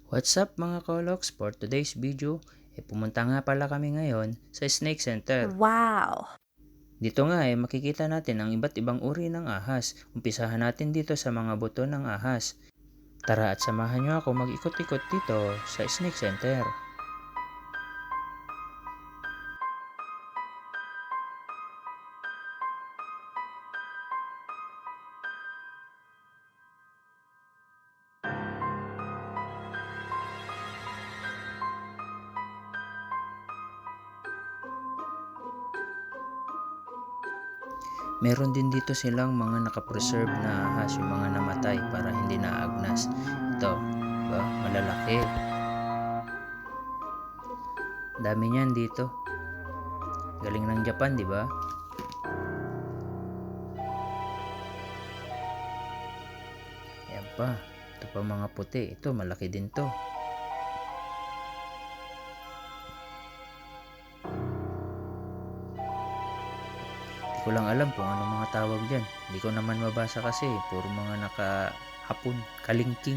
What's up mga Koloks? For today's video, pumunta nga pala kami ngayon sa Snake Center. Wow! Dito nga makikita natin ang iba't ibang uri ng ahas. Umpisahan natin dito sa mga buto ng ahas. Tara at samahan nyo ako mag-ikot-ikot dito sa Snake Center. Meron din dito silang mga nakapreserve na ahas, yung mga namatay para hindi naagnas. Ito, diba? Malalaki. Dami niyan dito. Galing ng Japan, di ba? Ayan pa. Ito pa mga puti. Ito, malaki din to. Hindi ko lang alam kung anong mga tawag dyan. Hindi ko naman mabasa kasi. Puro mga naka-hapon. Kalingking.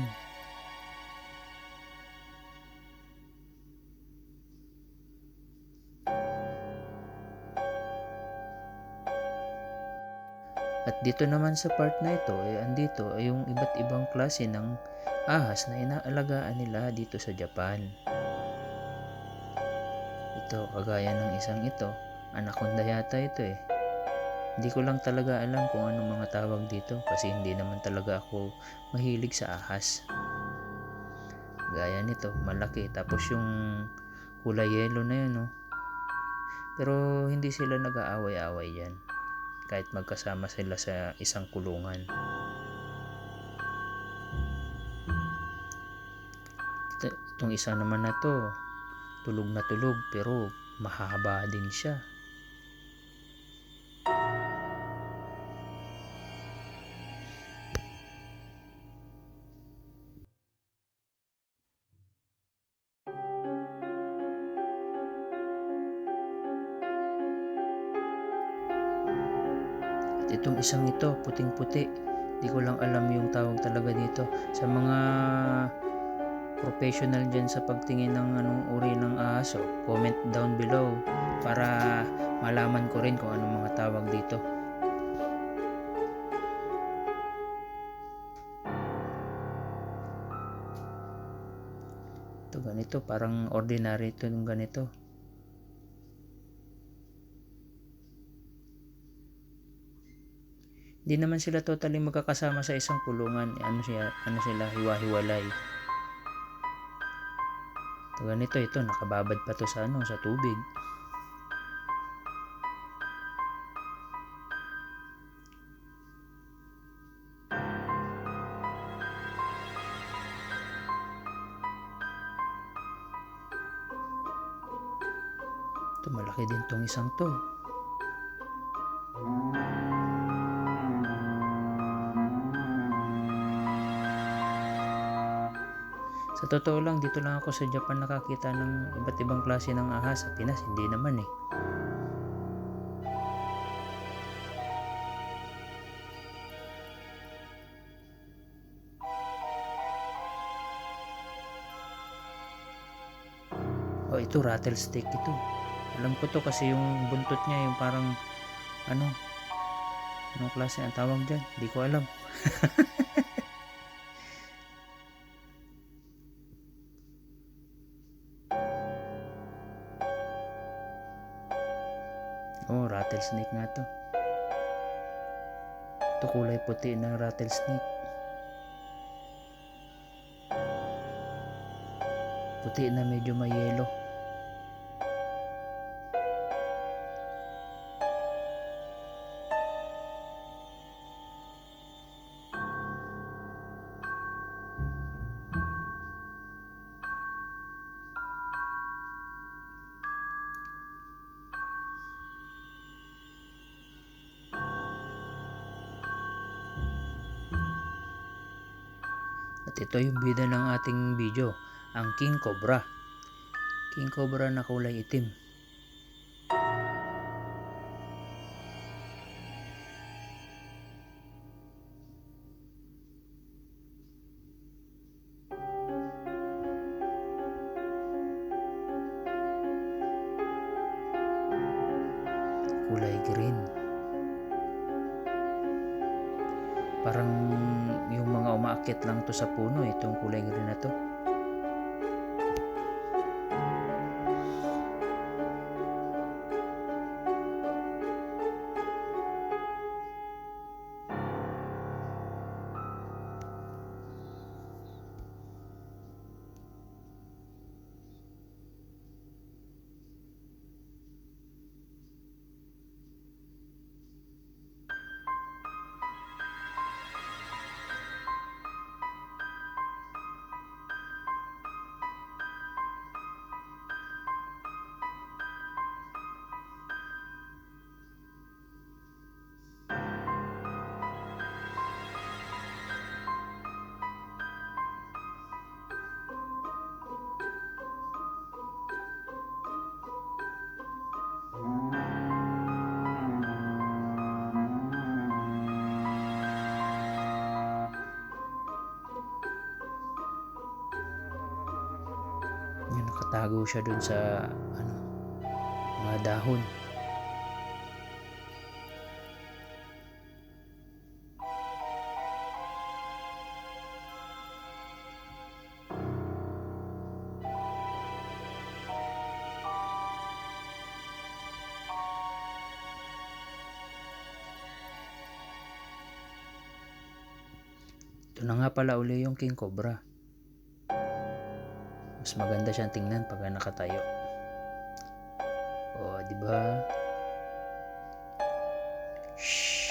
At dito naman sa part na ito, andito ay yung iba't ibang klase ng ahas na inaalagaan nila dito sa Japan. Ito, kagaya ng isang ito. Anaconda yata ito eh. Hindi ko lang talaga alam kung anong mga tawag dito kasi hindi naman talaga ako mahilig sa ahas. Gaya nito, malaki. Tapos yung kulay yellow na yun, no? Pero hindi sila nag-aaway-aaway yan. Kahit magkasama sila sa isang kulungan. Itong isa naman na to, tulog na tulog pero mahaba din siya. Itong isang ito, puting-puti. Di ko lang alam yung tawag talaga dito. Sa mga professional dyan sa pagtingin ng anong uri ng aso, comment down below para malaman ko rin kung anong mga tawag dito. Ito ganito, parang ordinary ito ng ganito. Hindi naman sila totally magkakasama sa isang kulungan. Ano sila, hiwa-hiwalay. Ito ganito, ito nakababad pa to sa sa tubig. Ito malaki din tong isang to. Sa totoo lang, dito lang ako sa Japan nakakita ng iba't ibang klase ng ahas. Sa Pinas, hindi naman eh. Oh, ito rattlesnake ito. Alam ko to kasi yung buntot niya yung parang anong klase ang tawag dyan? Hindi ko alam. Oh, rattlesnake nga to. Ito kulay puti na rattlesnake. Puti na medyo may yellow. At ito yung bida ng ating video, ang king cobra. King cobra na kulay itim. kulay green. Parang yung mga umaakyat lang to sa puno, itong kulay green na to. Yung nakatago siya dun sa mga dahon. Ito na nga pala uli yung king cobra. Mas maganda siyang tingnan pag nakatayo. O, di ba? Shhh.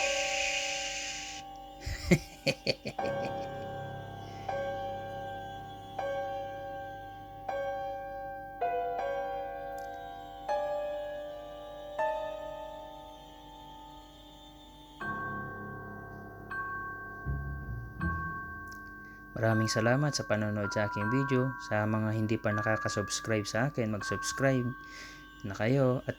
Maraming salamat sa panonood sa aking video. Sa mga hindi pa nakaka-subscribe sa akin, mag-subscribe na kayo at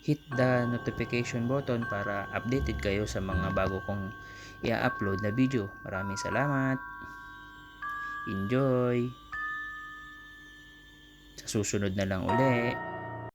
hit the notification button para updated kayo sa mga bago kong i-upload na video. Maraming salamat. Enjoy. Sa susunod na lang uli.